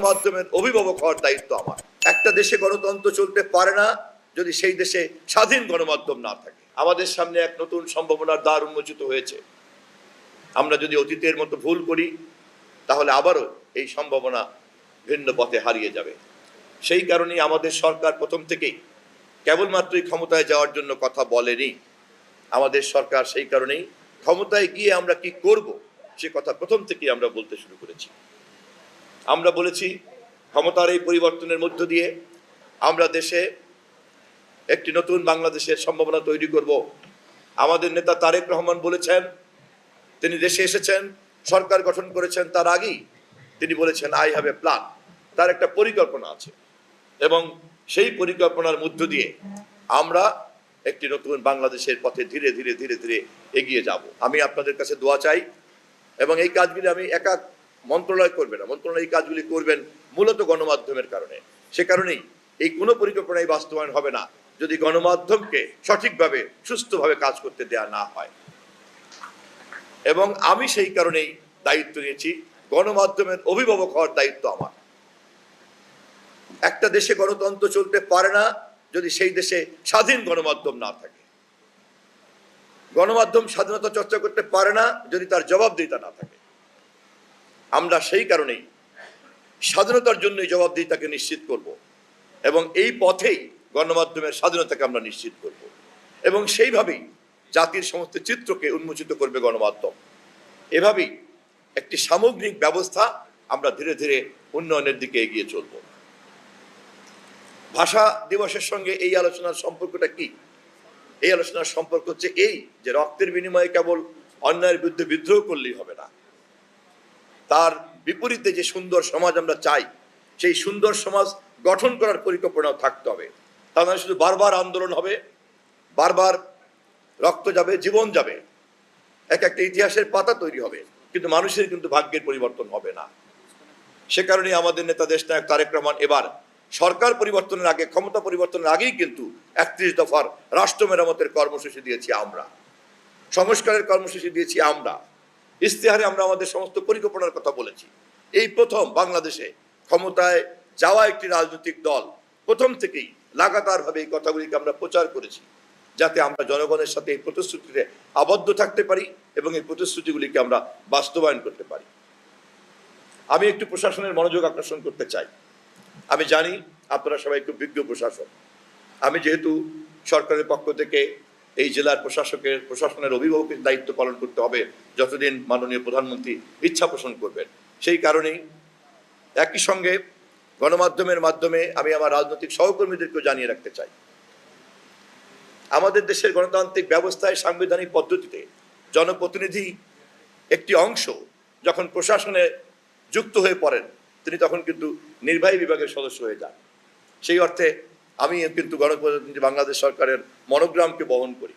গণমাধ্যমের অভিভাবক হওয়ার দায়িত্ব আমার। একটা দেশে গণতন্ত্র চলতে পারে না যদি সেই দেশে স্বাধীন গণমাধ্যম না থাকে। আমাদের সামনে এক নতুন সম্ভাবনার দ্বার উন্মোচিত হয়েছে। আমরা যদি অতীতের মতো ভুল করি তাহলে আবারও এই সম্ভাবনা ভিন্ন পথে হারিয়ে যাবে। সেই কারণেই আমাদের সরকার প্রথম থেকেই কেবলমাত্রই ক্ষমতায় যাওয়ার জন্য কথা বলেনি। আমাদের সরকার সেই কারণেই ক্ষমতায় গিয়ে আমরা কি করব সে কথা প্রথম থেকেই আমরা বলতে শুরু করেছি। আমরা বলেছি ক্ষমতার এই পরিবর্তনের মধ্য দিয়ে আমরা দেশে একটি নতুন বাংলাদেশের সম্ভাবনা তৈরি করব। আমাদের নেতা তারেক রহমান বলেছেন, তিনি দেশে এসেছেন, সরকার গঠন করেছেন, তার আগেই তিনি বলেছেন আই হ্যাভ এ প্ল্যান, তার একটা পরিকল্পনা আছে এবং সেই পরিকল্পনার মধ্য দিয়ে আমরা একটি নতুন বাংলাদেশের পথে ধীরে ধীরে ধীরে ধীরে এগিয়ে যাব। আমি আপনাদের কাছে দোয়া চাই এবং এই কাজগুলি আমি একা মন্ত্রণালয় করবে না, মন্ত্রণালয় এই কাজগুলি করবেন মূলত গণমাধ্যমের কারণে। সে কারণেই এই কোনো পরিকল্পনাই বাস্তবায়ন হবে না যদি গণমাধ্যমকে সঠিকভাবে সুস্থভাবে কাজ করতে দেয়া না হয়। এবং আমি সেই কারণেই দায়িত্ব নিয়েছি, গণমাধ্যমের অভিভাবক হওয়ার দায়িত্ব আমার। একটা দেশে গণতন্ত্র চলতে পারে না যদি সেই দেশে স্বাধীন গণমাধ্যম না থাকে। গণমাধ্যম স্বাধীনতা চর্চা করতে পারে না যদি তার জবাবদিহিতা না থাকে। আমরা সেই কারণেই স্বাধীনতার জন্যই জবাবদিহিতাকে নিশ্চিত করব এবং এই পথেই গণমাধ্যমের স্বাধীনতাকে আমরা নিশ্চিত করব এবং সেইভাবেই জাতির সমস্ত চিত্রকে উন্মোচিত করবে গণমাধ্যম। এভাবেই একটি সামগ্রিক ব্যবস্থা আমরা ধীরে ধীরে উন্নয়নের দিকে এগিয়ে চলব। ভাষা দিবসের সঙ্গে এই আলোচনার সম্পর্কটা কি? এই আলোচনার সম্পর্ক হচ্ছে এই যে রক্তের বিনিময়ে কেবল অন্যায়ের বিরুদ্ধে বিদ্রোহ করলেই হবে না, তার বিপরীতে যে সুন্দর সমাজ আমরা চাই সেই সুন্দর সমাজ গঠন করার পরিকল্পনাও থাকতে হবে। তা নয় শুধু বারবার আন্দোলন হবে, বারবার রক্ত যাবে, জীবন যাবে, এক একটা ইতিহাসের পাতা তৈরি হবে, কিন্তু মানুষের কিন্তু ভাগ্যের পরিবর্তন হবে না। সে কারণেই আমাদের নেতা দেশনায়ক তারেক রহমান এবার সরকার পরিবর্তনের আগে, ক্ষমতা পরিবর্তনের আগেই কিন্তু 31 দফার রাষ্ট্র মেরামতের কর্মসূচি দিয়েছি আমরা, সংস্কারের কর্মসূচি দিয়েছি আমরা, ইশতেহারে আমরা আমাদের সমস্ত পরিকল্পনার কথা বলেছি। এই প্রথম বাংলাদেশে ক্ষমতায় যাওয়া একটি রাজনৈতিক দল প্রথম থেকেই লাগাতারভাবে এই কথাগুলিকে আমরা প্রচার করেছি, যাতে আমরা জনগণের সাথে এই প্রতিশ্রুতিতে আবদ্ধ থাকতে পারি এবং এই প্রতিশ্রুতিগুলিকে আমরা বাস্তবায়ন করতে পারি। আমি একটু প্রশাসনের মনোযোগ আকর্ষণ করতে চাই। আমি জানি আপনারা সবাই খুব বিজ্ঞ প্রশাসন। আমি যেহেতু সরকারের পক্ষ থেকে এই জেলার প্রশাসনের অভিভাবকের দায়িত্ব পালন করতে হবে যতদিন মাননীয় প্রধানমন্ত্রী ইচ্ছা পোষণ করবেন, সেই কারণেই একই সঙ্গে গণমাধ্যমের মাধ্যমে আমি আমার রাজনৈতিক সহকর্মীদেরকেও জানিয়ে রাখতে চাই, আমাদের দেশের গণতান্ত্রিক ব্যবস্থায় সাংবিধানিক পদ্ধতিতে জনপ্রতিনিধি একটি অংশ যখন প্রশাসনে যুক্ত হয়ে পড়েন তিনি তখন কিন্তু নির্বাহী বিভাগের সদস্য হয়ে যান। সেই অর্থে আমি কিন্তু গণপ্রজাতন্ত্রী বাংলাদেশ সরকারের মনোগ্রামকে বহন করি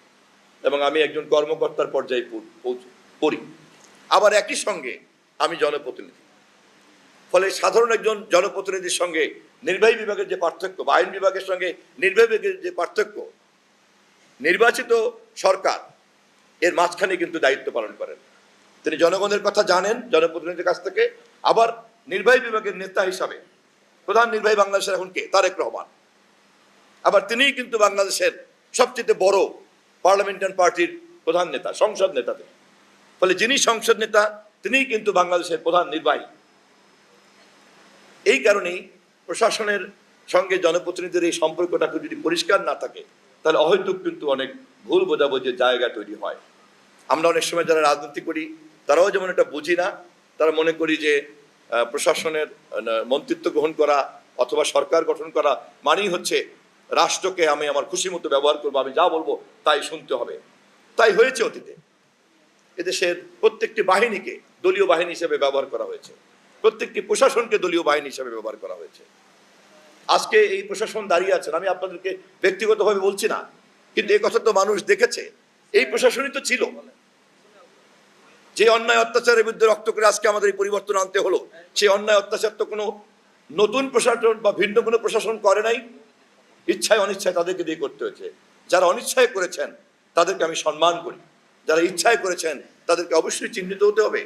এবং আমি একজন কর্মকর্তার পর্যায়ে পড়ি, আবার একই সঙ্গে আমি জনপ্রতিনিধি। ফলে সাধারণ একজন জনপ্রতিনিধির সঙ্গে নির্বাহী বিভাগের যে পার্থক্য বা আইন বিভাগের সঙ্গে নির্বাহী বিভাগের যে পার্থক্য, নির্বাচিত সরকার এর মাঝখানে কিন্তু দায়িত্ব পালন করেন। তিনি জনগণের কথা জানেন জনপ্রতিনিধির কাছ থেকে, আবার নির্বাহী বিভাগের নেতা হিসাবে প্রধান নির্বাহী বাংলাদেশের এখন কে? তারেক রহমান। আবার তিনিই কিন্তু বাংলাদেশের সবচেয়ে বড় পার্লামেন্টারি পার্টির প্রধান নেতা, সংসদ নেতা। ফলে যিনি সংসদ নেতা তিনিই কিন্তু বাংলাদেশের প্রধান নির্বাহী। এই কারণেই প্রশাসনের সঙ্গে জনপ্রতিনিধির এই সম্পর্কটা যদি পরিষ্কার না থাকে তাহলে অহৈতুক কিন্তু অনেক ভুল বোঝাবুঝির জায়গা তৈরি হয়। আমরা অনেক সময় যারা রাজনীতি করি তারাও যেমন এটা বুঝি না, তারা মনে করি যে প্রশাসনের মন্ত্রিত্ব গ্রহণ করা অথবা সরকার গঠন করা মানেই হচ্ছে রাষ্ট্রকে আমি আমার খুশি মতো ব্যবহার করবো, আমি যা বলবো তাই শুনতে হবে। তাই হয়েছে অতীতে। এদেশের প্রত্যেকটি বাহিনীকে দলীয় বাহিনী হিসেবে ব্যবহার করা হয়েছে, প্রত্যেকটি প্রশাসনকে দলীয় বাহিনী হিসেবে ব্যবহার করা হয়েছে। আজকে এই প্রশাসন দাঁড়িয়ে আছেন, আমি আপনাদেরকে ব্যক্তিগতভাবে বলছি না, কিন্তু এই কথা তো মানুষ দেখেছে। এই প্রশাসনই তো ছিল যে অন্যায় অত্যাচারের বিরুদ্ধে রক্ত করে আজকে আমাদের এই পরিবর্তন আনতে হলো। সেই অন্যায় অত্যাচার তো কোনো নতুন প্রশাসন বা ভিন্ন কোনো প্রশাসন করে নাই, ইচ্ছায় অনিচ্ছায় তাদেরকে দিয়ে করতে হয়েছে। যারা অনিচ্ছায় করেছেন তাদেরকে আমি সম্মান করি, যারা ইচ্ছায় করেছেন তাদেরকে অবশ্যই চিহ্নিত হতে হবে।